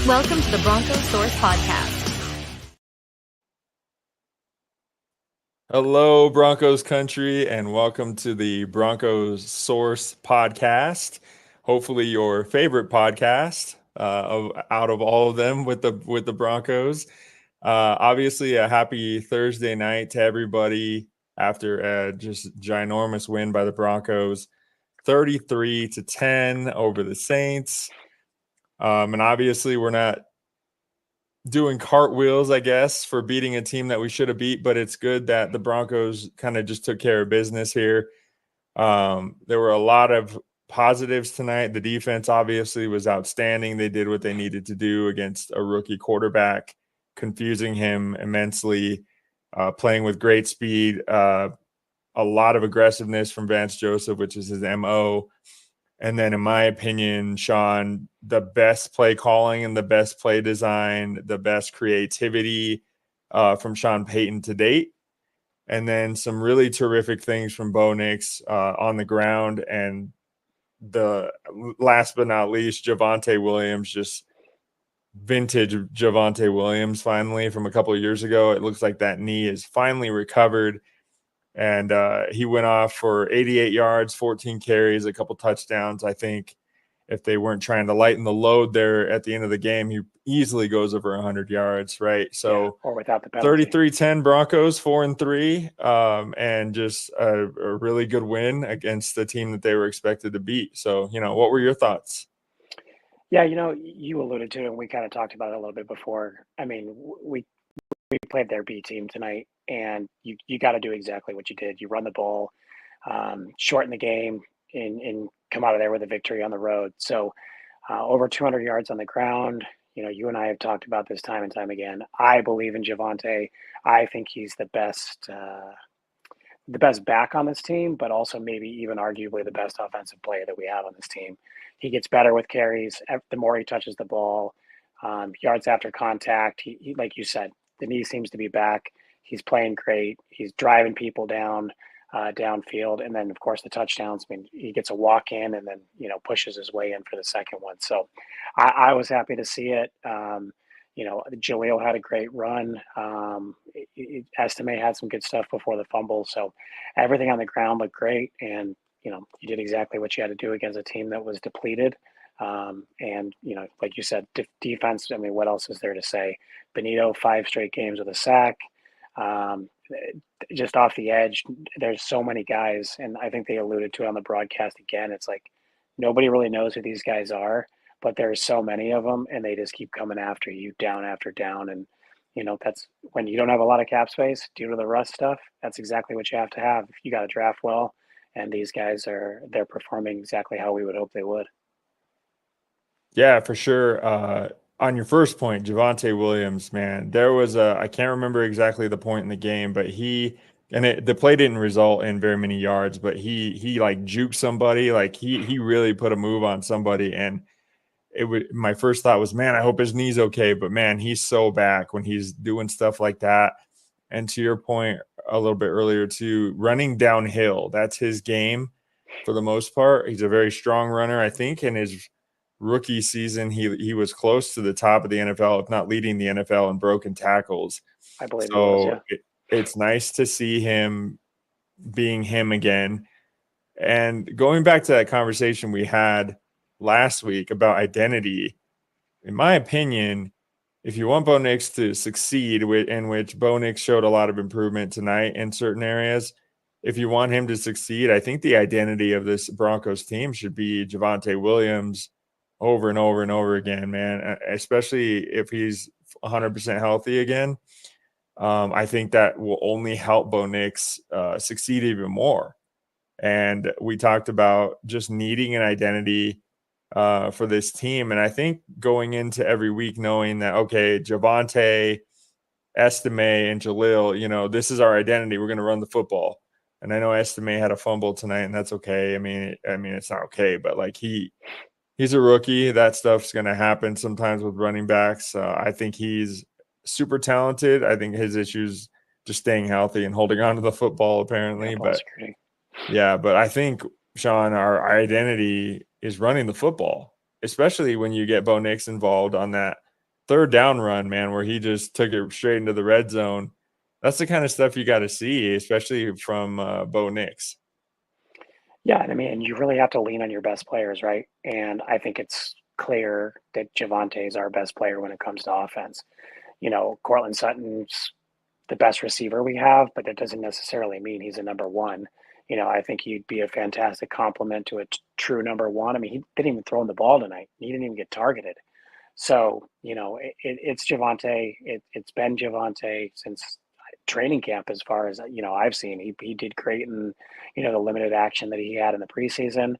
Welcome to the Broncos Source Podcast. Hello, Broncos country, and welcome to the Broncos Source Podcast. Hopefully, your favorite podcast out of all of them with the Broncos. Obviously, a happy Thursday night to everybody after a just ginormous win by the Broncos, 33-10 over the Saints. And obviously, we're not doing cartwheels, I guess, for beating a team that we should have beat, but it's good that the Broncos kind of just took care of business here. There were a lot of positives tonight. The defense obviously was outstanding. They did what they needed to do against a rookie quarterback, confusing him immensely, playing with great speed, a lot of aggressiveness from Vance Joseph, which is his MO. And then, in my opinion, Sean, the best play calling and the best play design, the best creativity from Sean Payton to date. And then some really terrific things from Bo Nix on the ground. And the last but not least, Javonte Williams, just vintage Javonte Williams finally from a couple of years ago. It looks like that knee is finally recovered. And he went off for 88 yards, 14 carries, a couple touchdowns. I think if they weren't trying to lighten the load there at the end of the game, he easily goes over 100 yards, right? So or without the penalty. 33-10 Broncos, 4-3, and just a really good win against the team that they were expected to beat. So, what were your thoughts? Yeah, you alluded to it, and we kind of talked about it a little bit before. I mean, we played their B team tonight, and you got to do exactly what you did. You run the ball, shorten the game, and come out of there with a victory on the road. So over 200 yards on the ground. You and I have talked about this time and time again. I believe in Javonte. I think he's the best back on this team, but also maybe even arguably the best offensive player that we have on this team. He gets better with carries. The more he touches the ball, yards after contact, he like you said, the knee seems to be back. He's playing great. He's driving people downfield. And then, of course, the touchdowns. I mean, he gets a walk in and then, pushes his way in for the second one. So I was happy to see it. Jaleel had a great run. Estime had some good stuff before the fumble. So everything on the ground looked great. And, you did exactly what you had to do against a team that was depleted. Like you said, defense, I mean, what else is there to say? Benito, 5 straight games with a sack. Just off the edge, there's so many guys, and I think they alluded to it on the broadcast again. It's like nobody really knows who these guys are, but there's so many of them, and they just keep coming after you down after down. And, that's when you don't have a lot of cap space due to the rust stuff. That's exactly what you have to have. You got to draft well, and these guys they're performing exactly how we would hope they would. Yeah, for sure. On your first point, Javonte Williams, man, there was I can't remember exactly the point in the game, but the play didn't result in very many yards, but he like juked somebody, like he really put a move on somebody, and my first thought was, man, I hope his knee's okay, but man, he's so back when he's doing stuff like that. And to your point a little bit earlier too, running downhill, that's his game for the most part. He's a very strong runner, I think, in his rookie season, he was close to the top of the NFL, if not leading the NFL in broken tackles. I believe so he was, yeah. It's nice to see him being him again. And going back to that conversation we had last week about identity, in my opinion, if you want Bo Nix to succeed, in which Bo Nix showed a lot of improvement tonight in certain areas, if you want him to succeed, I think the identity of this Broncos team should be Javonte Williams over and over and over again, man, especially if he's 100% healthy again. I think that will only help Bo Nix succeed even more. And we talked about just needing an identity for this team. And I think going into every week knowing that, okay, Javonte, Estime, and Jaleel, this is our identity. We're going to run the football. And I know Estime had a fumble tonight, and that's okay. I mean, it's not okay, but like he's a rookie. That stuff's going to happen sometimes with running backs. I think he's super talented. I think his issue's just staying healthy and holding on to the football, apparently. But I think, Sean, our identity is running the football, especially when you get Bo Nix involved on that third down run, man, where he just took it straight into the red zone. That's the kind of stuff you got to see, especially from Bo Nix. Yeah, and I mean, you really have to lean on your best players, right? And I think it's clear that Javonte is our best player when it comes to offense. Cortland Sutton's the best receiver we have, but that doesn't necessarily mean he's a number one. I think he'd be a fantastic complement to a true number one. I mean, he didn't even throw him the ball tonight. He didn't even get targeted. So, it's Javonte. It's been Javonte since training camp, as far as I've seen. He did great in the limited action that he had in the preseason.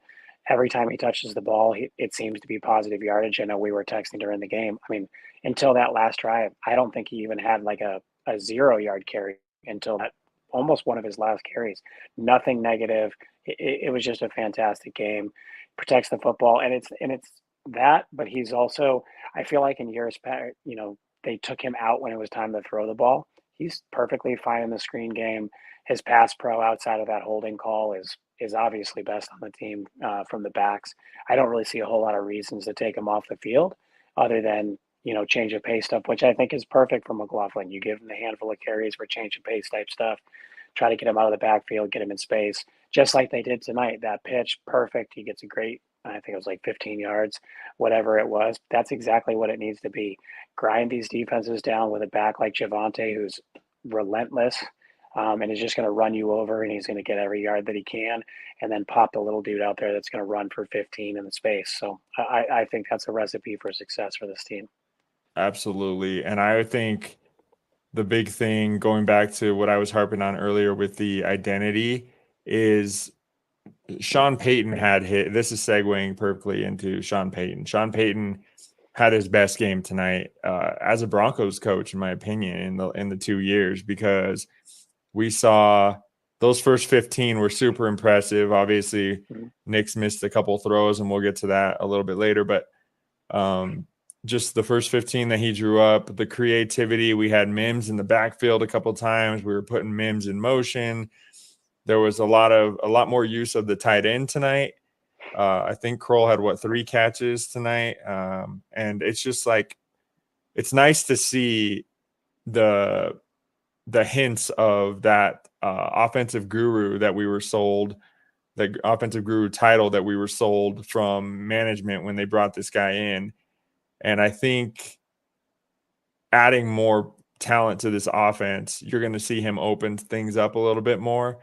Every time he touches the ball, it seems to be positive yardage. I know we were texting during the game. I mean, until that last drive, I don't think he even had like a 0 yard carry until that almost one of his last carries. Nothing negative. It was just a fantastic game. Protects the football, and it's that, but he's also, I feel like in years past, they took him out when it was time to throw the ball. He's perfectly fine in the screen game. His pass pro outside of that holding call is obviously best on the team from the backs. I don't really see a whole lot of reasons to take him off the field other than change of pace stuff, which I think is perfect for McLaughlin. You give him a handful of carries for change of pace type stuff, try to get him out of the backfield, get him in space, just like they did tonight. That pitch, perfect. He gets a great, I think it was like 15 yards, whatever it was. That's exactly what it needs to be. Grind these defenses down with a back like Javonte, who's relentless, and is just going to run you over, and he's going to get every yard that he can, and then pop the little dude out there that's going to run for 15 in the space. So I think that's a recipe for success for this team. Absolutely. And I think the big thing, going back to what I was harping on earlier with the identity, is Sean Payton had hit. This is segueing perfectly into Sean Payton. Sean Payton had his best game tonight as a Broncos coach, in my opinion, in the 2 years, because we saw those first 15 were super impressive. Obviously, Nick's missed a couple throws, and we'll get to that a little bit later. But just the first 15 that he drew up, the creativity. We had Mims in the backfield a couple times. We were putting Mims in motion. There was a lot more use of the tight end tonight. I think Kroll had 3 catches tonight, and it's just like, it's nice to see the hints of that offensive guru that we were sold, the offensive guru title that we were sold from management when they brought this guy in. And I think adding more talent to this offense, you're going to see him open things up a little bit more.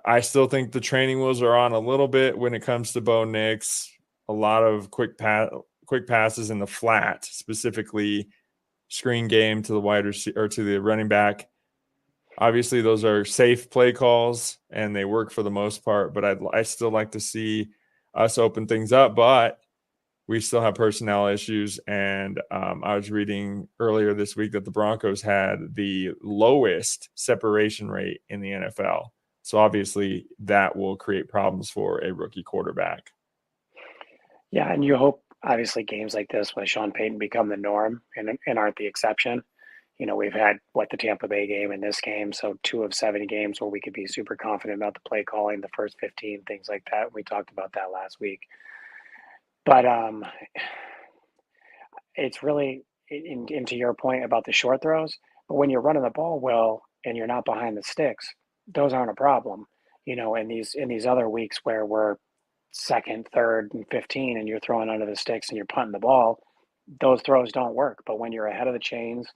I still think the training wheels are on a little bit when it comes to Bo Nix. A lot of quick passes in the flat, specifically screen game to the wide receiver or to the running back. Obviously, those are safe play calls and they work for the most part. But I still like to see us open things up. But we still have personnel issues. And I was reading earlier this week that the Broncos had the lowest separation rate in the NFL. So obviously that will create problems for a rookie quarterback. Yeah, and you hope, obviously, games like this with Sean Payton become the norm and aren't the exception. We've had the Tampa Bay game and this game, so 2 of 70 games where we could be super confident about the play calling, the first 15, things like that. We talked about that last week. But it's really, into your point about the short throws, but when you're running the ball well and you're not behind the sticks, those aren't a problem. In these other weeks where we're second, third, and 15, and you're throwing under the sticks and you're punting the ball, those throws don't work. But when you're ahead of the chains,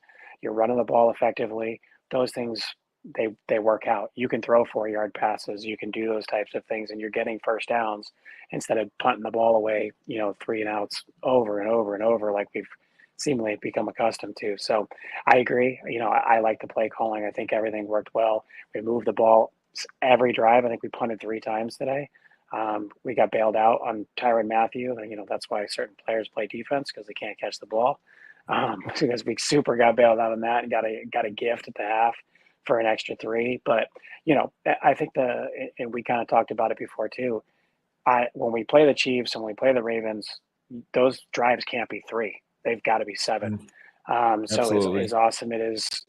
you're running the ball effectively, those things, they work out. You can throw 4 yard passes, you can do those types of things, and you're getting first downs instead of punting the ball away, 3 and outs over and over and over like we've seemingly become accustomed to. So I agree. I like the play calling. I think everything worked well. We moved the ball every drive. I think we punted 3 times today. We got bailed out on Tyrann Mathieu. That's why certain players play defense, because they can't catch the ball. Because we super got bailed out on that and got a gift at the half for an extra 3. But I think and we kind of talked about it before too. When we play the Chiefs and when we play the Ravens, those drives can't be 3. They've got to be 7. So as awesome it is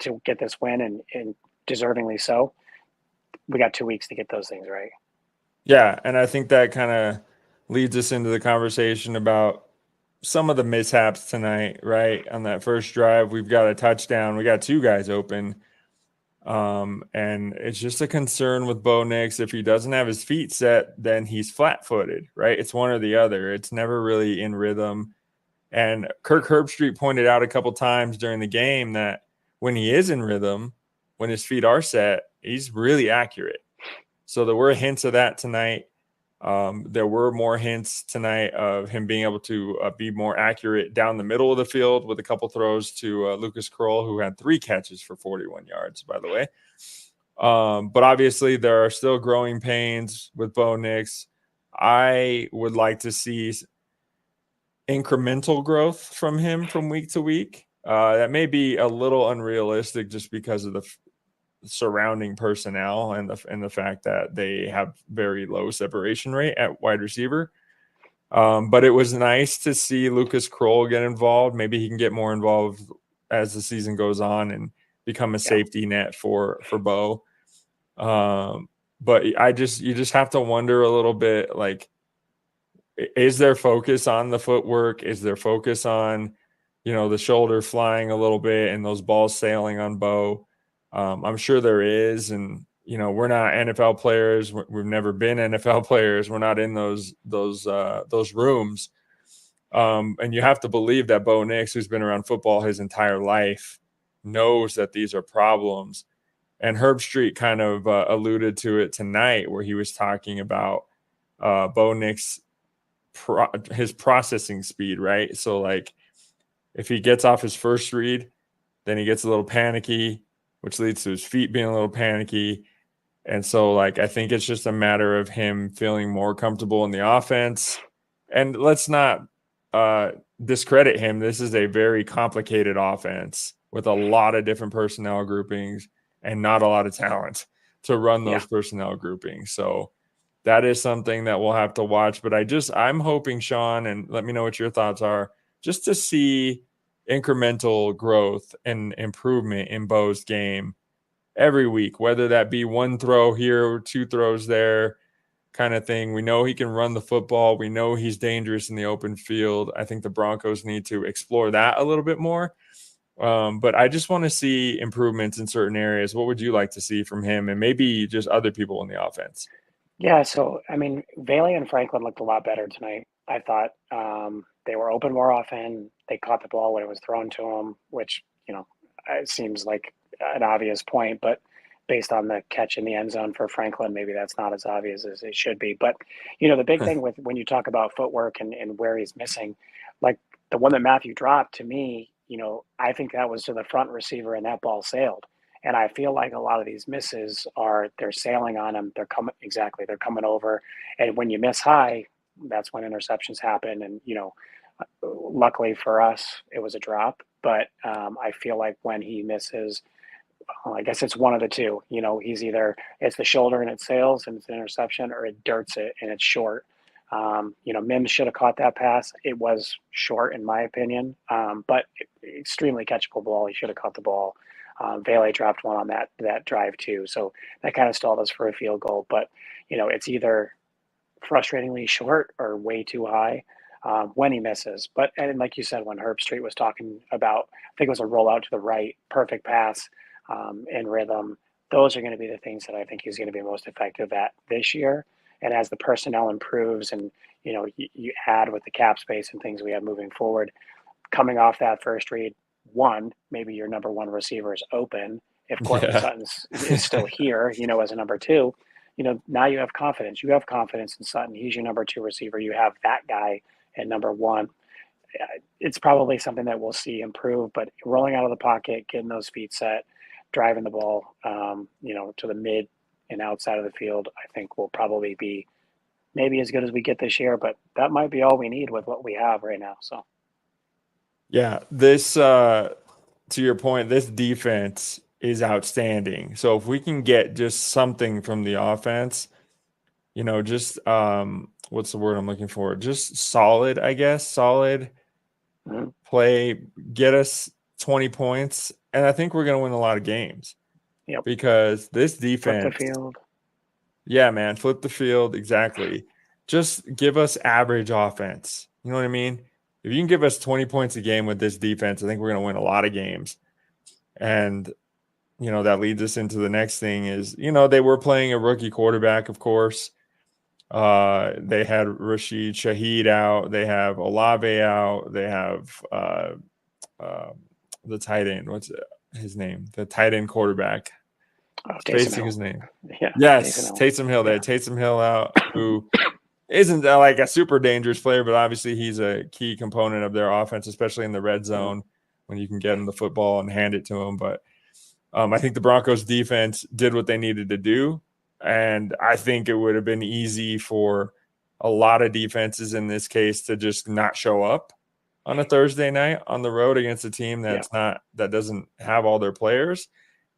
to get this win, and deservingly so, we got 2 weeks to get those things right. Yeah, and I think that kind of leads us into the conversation about some of the mishaps tonight, right? On that first drive, we've got a touchdown. We got 2 guys open. And it's just a concern with Bo Nix. If he doesn't have his feet set, then he's flat-footed, right? It's one or the other. It's never really in rhythm. And Kirk Herbstreit pointed out a couple times during the game that when he is in rhythm, when his feet are set, he's really accurate. So there were hints of that tonight. There were more hints tonight of him being able to be more accurate down the middle of the field with a couple throws to Lucas Kroll, who had 3 catches for 41 yards, by the way. But obviously there are still growing pains with Bo Nix. I would like to see incremental growth from him from week to week. That may be a little unrealistic just because of the surrounding personnel and the fact that they have very low separation rate at wide receiver. But it was nice to see Lucas Kroll get involved. Maybe he can get more involved as the season goes on and become a safety net for Bo. But you just have to wonder a little bit, like, is there focus on the footwork? Is there focus on, the shoulder flying a little bit and those balls sailing on Bo? I'm sure there is. And, we're not NFL players. We've never been NFL players. We're not in those rooms. And you have to believe that Bo Nix, who's been around football his entire life, knows that these are problems. And Herbstreit kind of alluded to it tonight where he was talking about Bo Nix, his processing speed, right? So, like, if he gets off his first read, then he gets a little panicky, which leads to his feet being a little panicky. And so, like, I think it's just a matter of him feeling more comfortable in the offense. And let's not discredit him. This is a very complicated offense with a lot of different personnel groupings and not a lot of talent to run those personnel groupings. So that is something that we'll have to watch. But I'm hoping, Sean, and let me know what your thoughts are, just to see incremental growth and improvement in Bo's game every week, whether that be 1 throw here or 2 throws there kind of thing. We know he can run the football. We know he's dangerous in the open field. I think the Broncos need to explore that a little bit more. But I just want to see improvements in certain areas. What would you like to see from him and maybe just other people in the offense? Yeah, so I mean, Bailey and Franklin looked a lot better tonight. I thought they were open more often. They caught the ball when it was thrown to them, which it seems like an obvious point, but based on the catch in the end zone for Franklin, maybe that's not as obvious as it should be. But the big thing with when you talk about footwork and where he's missing, like the one that Matthew dropped to me, I think that was to the front receiver and that ball sailed. And I feel like a lot of these misses they're sailing on them. They're coming over. And when you miss high, that's when interceptions happen. And, luckily for us, it was a drop. But I feel like when he misses, I guess it's one of the two. He's it's the shoulder and it sails and it's an interception, or it dirts it and it's short. Mims should have caught that pass. It was short, in my opinion, but extremely catchable ball. He should have caught the ball. Bailey dropped one on that drive too, so that kind of stalled us for a field goal. But it's either frustratingly short or way too high when he misses. But and like you said, when Herbstreit was talking about, I think it was a rollout to the right, perfect pass in rhythm. Those are going to be the things that I think he's going to be most effective at this year. And as the personnel improves, and you add with the cap space and things we have moving forward, coming off that first read, maybe your number 1 receiver is open. If Courtland Sutton is still here, as a number 2, now you have confidence. You have confidence in Sutton. He's your number 2 receiver. You have that guy at number 1. It's probably something that we'll see improve, but rolling out of the pocket, getting those feet set, driving the ball, to the mid and outside of the field, I think will probably be maybe as good as we get this year, but that might be all we need with what we have right now. So. Yeah, this to your point, this defense is outstanding. So if we can get just something from the offense, just what's the word I'm looking for? Just solid, I guess. Solid play, get us 20 points, and I think we're going to win a lot of games. Yep. Because this defense, flip the field. Yeah, man, flip the field, exactly. Just give us average offense. You know what I mean? if you can give us 20 points a game with this defense, I think we're going to win a lot of games. And, that leads us into the next thing is, they were playing a rookie quarterback, of course. They had Rashid Shaheed out. They have Olave out. They have the tight end. What's his name? The tight end quarterback. Spacing his name. Yeah. Yes, Taysom Hill. They had Taysom Hill out, who isn't like a super dangerous player, but obviously he's a key component of their offense, especially in the red zone when you can get him the football and hand it to him. But I think the Broncos defense did what they needed to do. And I think it would have been easy for a lot of defenses in this case to just not show up on a Thursday night on the road against a team that doesn't have all their players.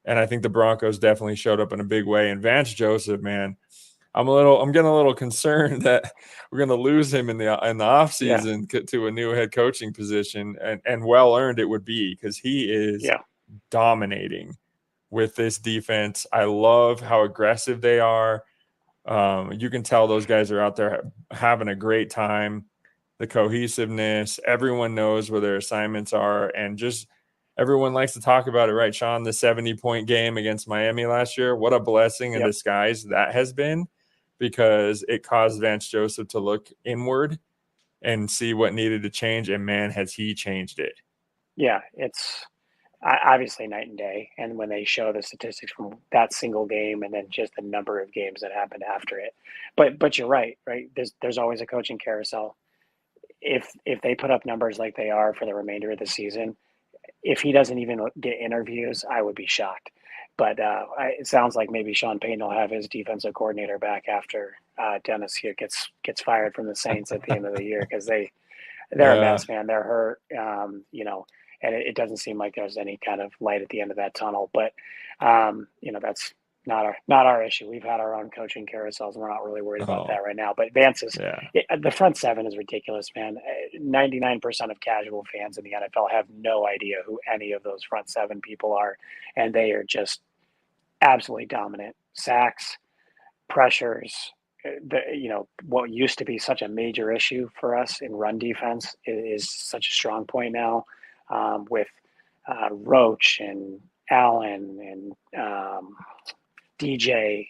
And I think the Broncos definitely showed up in a big way. And Vance Joseph, man, I'm getting a little concerned that we're going to lose him in the offseason to a new head coaching position, and well earned it would be, because he is dominating with this defense. I love how aggressive they are. You can tell those guys are out there having a great time. The cohesiveness, everyone knows where their assignments are, and just everyone likes to talk about it, right, Sean? The 70-point game against Miami last year. What a blessing in disguise that has been, because it caused Vance Joseph to look inward and see what needed to change. And man, has he changed it. Yeah, it's obviously night and day. And when they show the statistics from that single game and then just the number of games that happened after it. But you're right? There's always a coaching carousel. If they put up numbers like they are for the remainder of the season, if he doesn't even get interviews, I would be shocked. But it sounds like maybe Sean Payton will have his defensive coordinator back after Dennis here gets fired from the Saints at the end of the year, because they're a mess, man. They're hurt, and it doesn't seem like there's any kind of light at the end of that tunnel. But that's not our issue. We've had our own coaching carousels, and we're not really worried about that right now. But Vance's the front seven is ridiculous, man. 99% of casual fans in the NFL have no idea who any of those front seven people are, and they are just absolutely dominant. Sacks, pressures. What used to be such a major issue for us in run defense is such a strong point now, with Roach and Allen and DJ.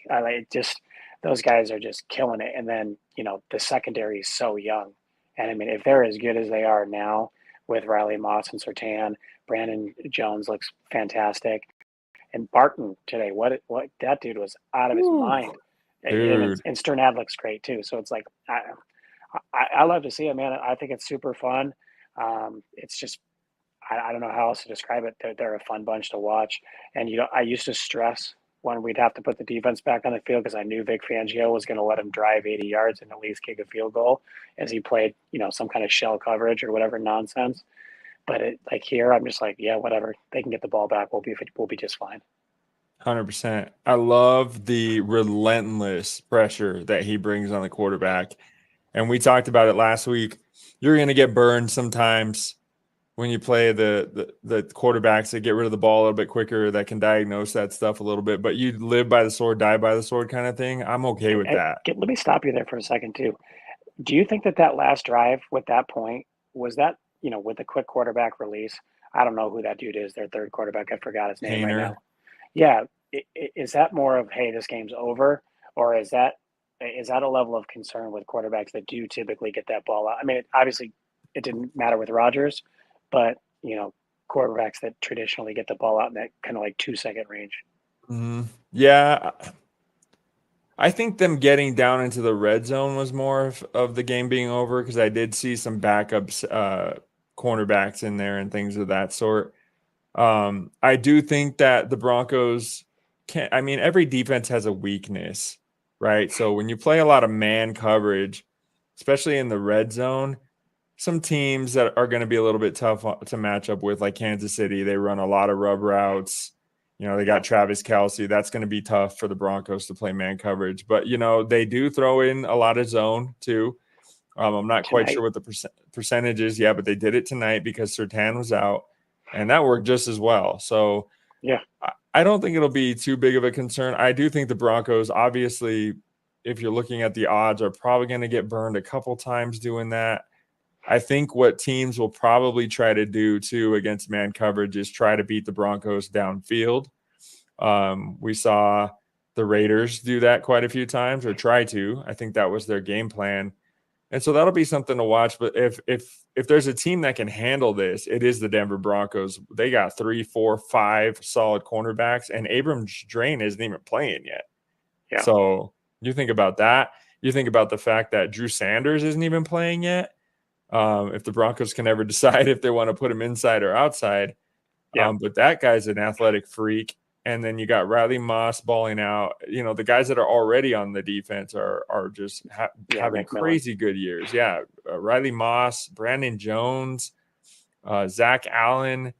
Those guys are just killing it. And then, the secondary is so young. And I mean, if they're as good as they are now with Riley Moss and Surtain, Brandon Jones looks fantastic. And Barton today, what that dude was out of his mind. And Sternad looks great too. So it's like, I love to see it, man. I think it's super fun. It's just, I don't know how else to describe it. They're a fun bunch to watch. And, I used to stress when we'd have to put the defense back on the field, because I knew Vic Fangio was going to let him drive 80 yards and at least kick a field goal as he played, some kind of shell coverage or whatever nonsense. But here, I'm just like, yeah, whatever. They can get the ball back. We'll be just fine. 100%. I love the relentless pressure that he brings on the quarterback. And we talked about it last week. You're going to get burned sometimes when you play the quarterbacks that get rid of the ball a little bit quicker, that can diagnose that stuff a little bit. But you live by the sword, die by the sword kind of thing. I'm okay with that. Let me stop you there for a second, too. Do you think that last drive with that point, was that, with the quick quarterback release? I don't know who that dude is, their third quarterback. I forgot his name right now. Yeah. Is that more of, hey, this game's over? Or is that a level of concern with quarterbacks that do typically get that ball out? I mean, obviously it didn't matter with Rodgers, but, quarterbacks that traditionally get the ball out in that kind of like 2-second range. Mm-hmm. Yeah. I think them getting down into the red zone was more of the game being over, because I did see some backups, cornerbacks in there and things of that sort. I do think that the Broncos every defense has a weakness, right? So when you play a lot of man coverage, especially in the red zone, some teams that are going to be a little bit tough to match up with, like Kansas City, they run a lot of rub routes. They got Travis Kelce. That's going to be tough for the Broncos to play man coverage. But, they do throw in a lot of zone too. I'm not quite sure what the percentage is. Yeah, but they did it tonight because Surtain was out, and that worked just as well. So, yeah, I don't think it'll be too big of a concern. I do think the Broncos, obviously, if you're looking at the odds, are probably going to get burned a couple times doing that. I think what teams will probably try to do too against man coverage is try to beat the Broncos downfield. We saw the Raiders do that quite a few times, or try to. I think that was their game plan. And so that'll be something to watch. But if there's a team that can handle this, it is the Denver Broncos. They got 3, 4, 5 solid cornerbacks, and Abrams Drain isn't even playing yet. Yeah. So you think about that. You think about the fact that Drew Sanders isn't even playing yet. If the Broncos can ever decide if they want to put him inside or outside. Yeah. But that guy's an athletic freak. And then you got Riley Moss balling out. You know, the guys that are already on the defense are just having crazy good years. Yeah. Riley Moss, Brandon Jones, Zach Allen,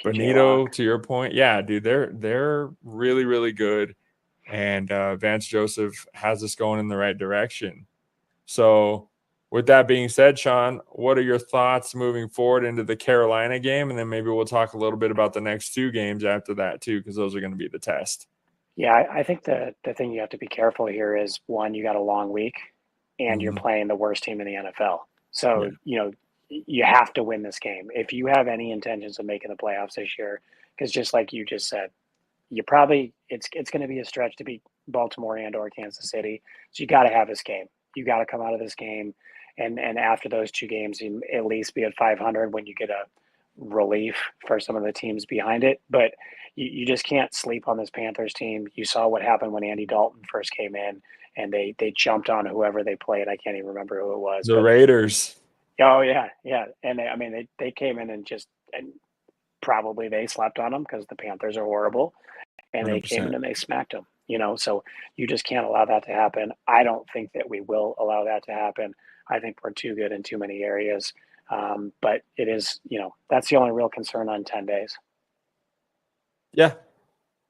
Benito, to your point. Yeah, dude, they're really, really good. And Vance Joseph has us going in the right direction. So with that being said, Sean, what are your thoughts moving forward into the Carolina game? And then maybe we'll talk a little bit about the next 2 games after that too, because those are going to be the test. Yeah, I think the thing you have to be careful here is, one, you got a long week and you're playing the worst team in the NFL. So, you have to win this game. If you have any intentions of making the playoffs this year, because just like you just said, you probably it's going to be a stretch to beat Baltimore and or Kansas City. So you got to have this game. You got to come out of this game, and after those 2 games, you at least be at 500 when you get a relief for some of the teams behind it. But you just can't sleep on this Panthers team. You saw what happened when Andy Dalton first came in, and they jumped on whoever they played. I can't even remember who it was. The Raiders. Oh yeah, and they came in and probably they slept on them because the Panthers are horrible, and 100%. they came in and they smacked them. So you just can't allow that to happen. I don't think that we will allow that to happen. I think we're too good in too many areas. But it is, that's the only real concern on 10 days. Yeah.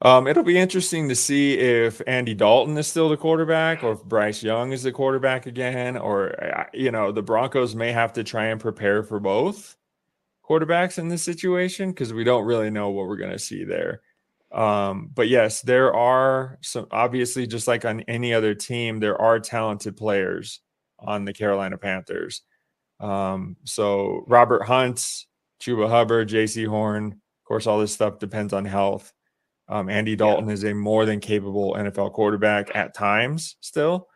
It'll be interesting to see if Andy Dalton is still the quarterback or if Bryce Young is the quarterback again, or, the Broncos may have to try and prepare for both quarterbacks in this situation because we don't really know what we're going to see there. But yes, there are some, obviously, just like on any other team, there are talented players on the Carolina Panthers. So Robert Hunt, Chuba Hubbard, JC Horn, of course, all this stuff depends on health. Andy Dalton is a more than capable NFL quarterback at times still.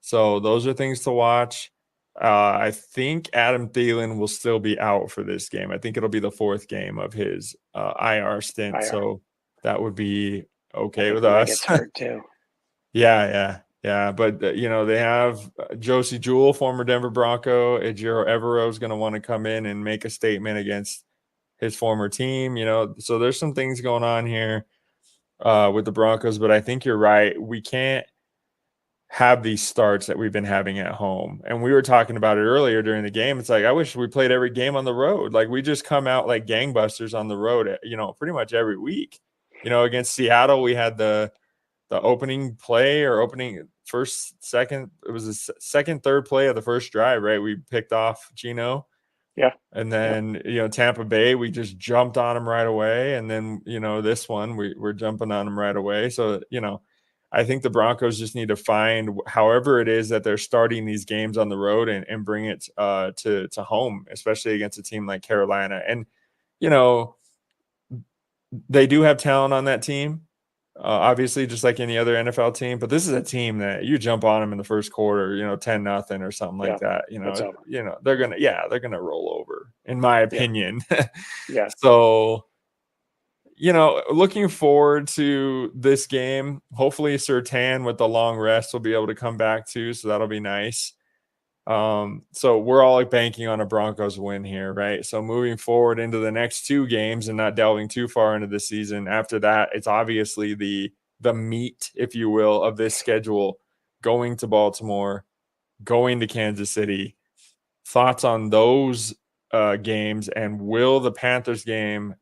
So those are things to watch. I think Adam Thielen will still be out for this game. I think it'll be the 4th game of his IR stint. So that would be okay with us. Gets hurt too. Yeah. But, they have Josie Jewell, former Denver Bronco. Ejiro Evero is going to want to come in and make a statement against his former team. So there's some things going on here with the Broncos. But I think you're right. We can't have these starts that we've been having at home. And we were talking about it earlier during the game. It's like, I wish we played every game on the road. Like, we just come out like gangbusters on the road, pretty much every week. Against Seattle, we had the opening play or opening second, it was the second, third play of the first drive, right? We picked off Gino. Yeah. And then, Tampa Bay, we just jumped on them right away. And then, this one, we're jumping on them right away. So, I think the Broncos just need to find however it is that they're starting these games on the road and bring it to home, especially against a team like Carolina. And, they do have talent on that team, obviously, just like any other NFL team. But this is a team that you jump on them in the first quarter, 10-0 or something like that. They're gonna roll over, in my opinion. Yeah. So, looking forward to this game. Hopefully, Surtain with the long rest will be able to come back too. So that'll be nice. So we're all banking on a Broncos win here, right? So moving forward into the next 2 games and not delving too far into the season. After that, it's obviously the meat, if you will, of this schedule, going to Baltimore, going to Kansas City. Thoughts on those games, and will the Panthers game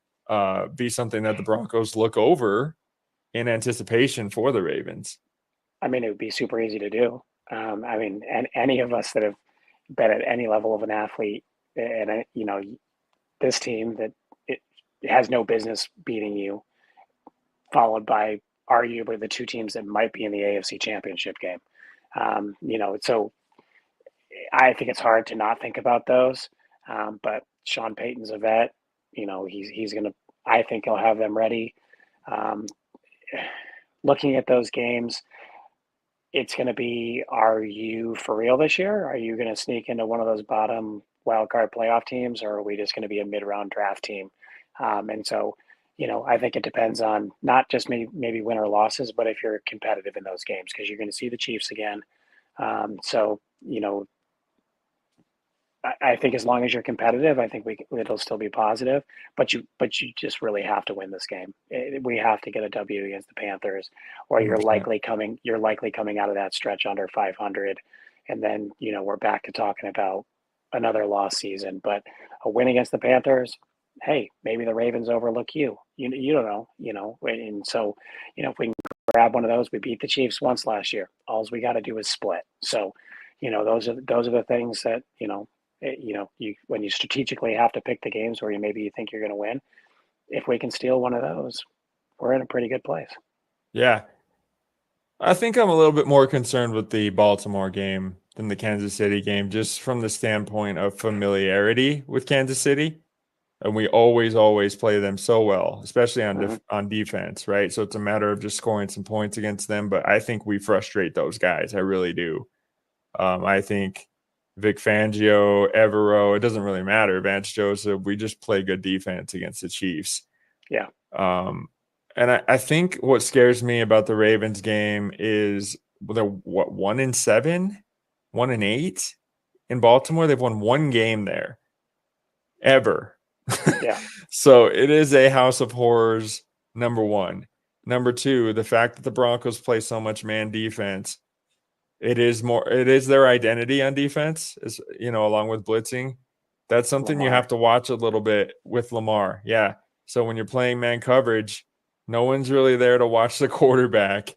be something that the Broncos look over in anticipation for the Ravens? I mean, it would be super easy to do. And any of us that have been at any level of an athlete, and this team that it has no business beating you, followed by arguably the 2 teams that might be in the AFC Championship game. So I think it's hard to not think about those. But Sean Payton's a vet. He's going to. I think he'll have them ready. Um, Looking at those games, it's going to be: are you for real this year? Are you going to sneak into one of those bottom wild card playoff teams, or are we just going to be a mid-round draft team? And so, I think it depends on not just maybe win or losses, but if you're competitive in those games, because you're going to see the Chiefs again. So, I think as long as you're competitive, I think it'll still be positive. But you just really have to win this game. We have to get a W against the Panthers, or you're 100%. likely coming out of that stretch under 500, and then we're back to talking about another lost season. But a win against the Panthers, hey, maybe the Ravens overlook you. You don't know, and so if we can grab one of those, we beat the Chiefs once last year. All we got to do is split. So, those are the things that you when you strategically have to pick the games where you think you're going to win. If we can steal one of those, we're in a pretty good place. Yeah. I think I'm a little bit more concerned with the Baltimore game than the Kansas City game, just from the standpoint of familiarity with Kansas City. And we always play them so well, especially on defense, right? So it's a matter of just scoring some points against them. But I think we frustrate those guys. I really do. I think Vic Fangio, Evero, it doesn't really matter. Vance Joseph, we just play good defense against the Chiefs. Yeah. And I think what scares me about the Ravens game is they're 1-7, 1-8 in Baltimore. They've won one game there ever. Yeah. So it is a house of horrors, number one. Number two, the fact that the Broncos play so much man defense, it is their identity on defense, is along with blitzing. That's something you have to watch a little bit with Lamar. Yeah. So when you're playing man coverage, no one's really there to watch the quarterback.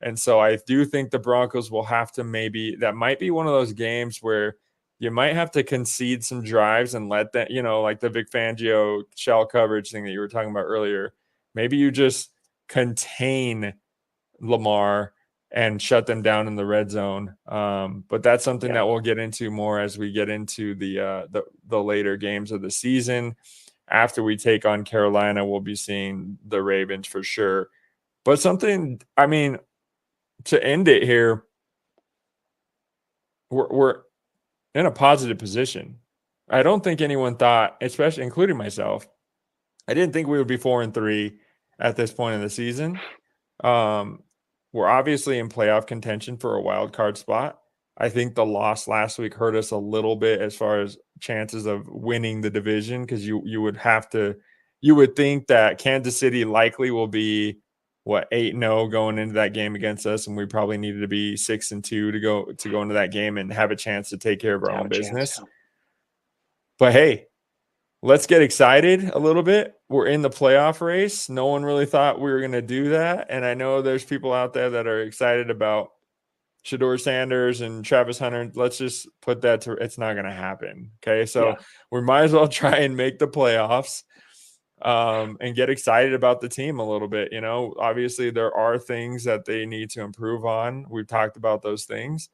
And so I do think the Broncos will have to that might be one of those games where you might have to concede some drives and let that, like the Vic Fangio shell coverage thing that you were talking about earlier. Maybe you just contain Lamar and shut them down in the red zone. But that's something that we'll get into more as we get into the later games of the season. After we take on Carolina, we'll be seeing the Ravens for sure. But something, to end it here, we're in a positive position. I don't think anyone thought, especially including myself, I didn't think we would be 4-3 at this point in the season. We're obviously in playoff contention for a wild card spot. I think the loss last week hurt us a little bit as far as chances of winning the division, because you would think that Kansas City likely will be 8-0 going into that game against us, and we probably needed to be 6-2 to go into that game and have a chance to take care of our own business. But hey, let's get excited a little bit. We're in the playoff race. No one really thought we were going to do that, and I know there's people out there that are excited about Shedeur Sanders and Travis Hunter. Let's just put that to it's not going to happen. Okay, so we might as well try and make the playoffs. And get excited about the team a little bit. Obviously there are things that they need to improve on. We've talked about those things,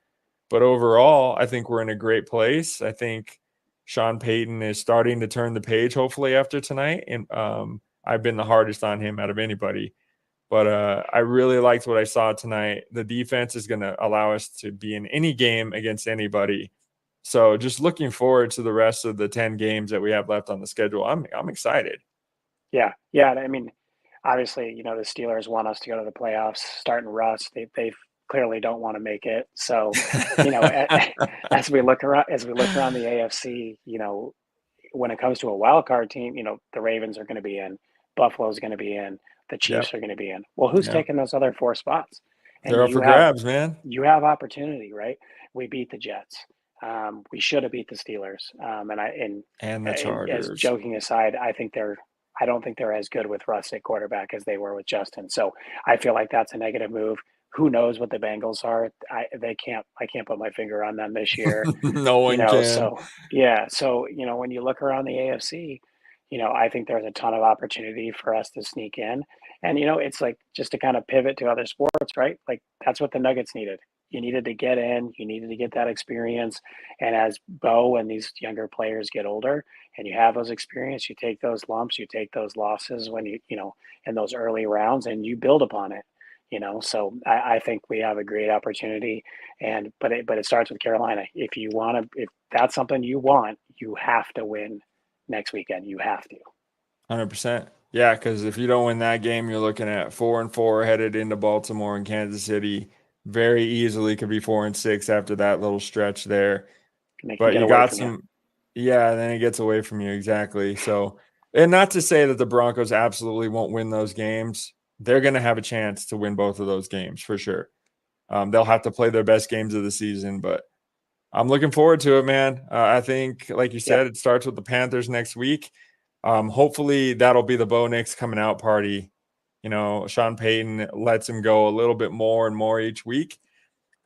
but overall, I think we're in a great place. I think Sean Payton is starting to turn the page, hopefully, after tonight. And I've been the hardest on him out of anybody, but I really liked what I saw tonight. The defense is going to allow us to be in any game against anybody. So just looking forward to the rest of the 10 games that we have left on the schedule. I'm excited. Yeah. Obviously, the Steelers want us to go to the playoffs. Starting Russ, they clearly don't want to make it. So, as we look around the AFC, when it comes to a wild card team, the Ravens are going to be in, Buffalo's going to be in, the Chiefs are going to be in. Well, who's taking those other 4 spots? And they're up for grabs, man. You have opportunity, right? We beat the Jets. We should have beat the Steelers. And the Chargers. As joking aside, I don't think they're as good with Russ at quarterback as they were with Justin. So I feel like that's a negative move. Who knows what the Bengals are? I can't put my finger on them this year. No one can. So when you look around the AFC, I think there's a ton of opportunity for us to sneak in. And it's like, just to kind of pivot to other sports, right? Like, that's what the Nuggets needed. You needed to get in. You needed to get that experience. And as Bo and these younger players get older, and you have those experience, you take those lumps, you take those losses when in those early rounds, and you build upon it. So I think we have a great opportunity, but it starts with Carolina. If that's something you want, you have to win next weekend. You have to. 100%. Yeah, because if you don't win that game, you're looking at 4-4 headed into Baltimore and Kansas City. Very easily could be 4-6 after that little stretch there. And they can But get you away got from some, yeah, then it gets away from you. Exactly. So, and not to say that the Broncos absolutely won't win those games. They're going to have a chance to win both of those games for sure. They'll have to play their best games of the season, but I'm looking forward to it, man. I think, like you said, it starts with the Panthers next week. Hopefully that'll be the Bo Nix coming out party. Sean Payton lets him go a little bit more and more each week.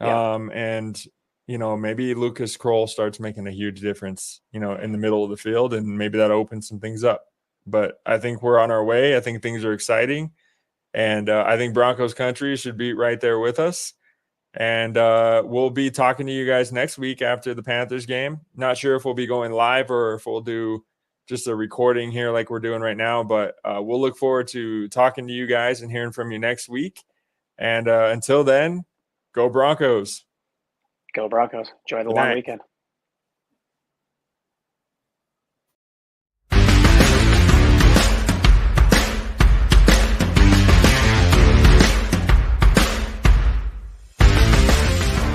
And maybe Lucas Kroll starts making a huge difference, in the middle of the field, and maybe that opens some things up. But I think we're on our way. I think things are exciting. And I think Broncos country should be right there with us. And we'll be talking to you guys next week after the Panthers game. Not sure if we'll be going live or if we'll do just a recording here like we're doing right now. But we'll look forward to talking to you guys and hearing from you next week. And until then, go Broncos. Go Broncos. Enjoy the Good long night. weekend.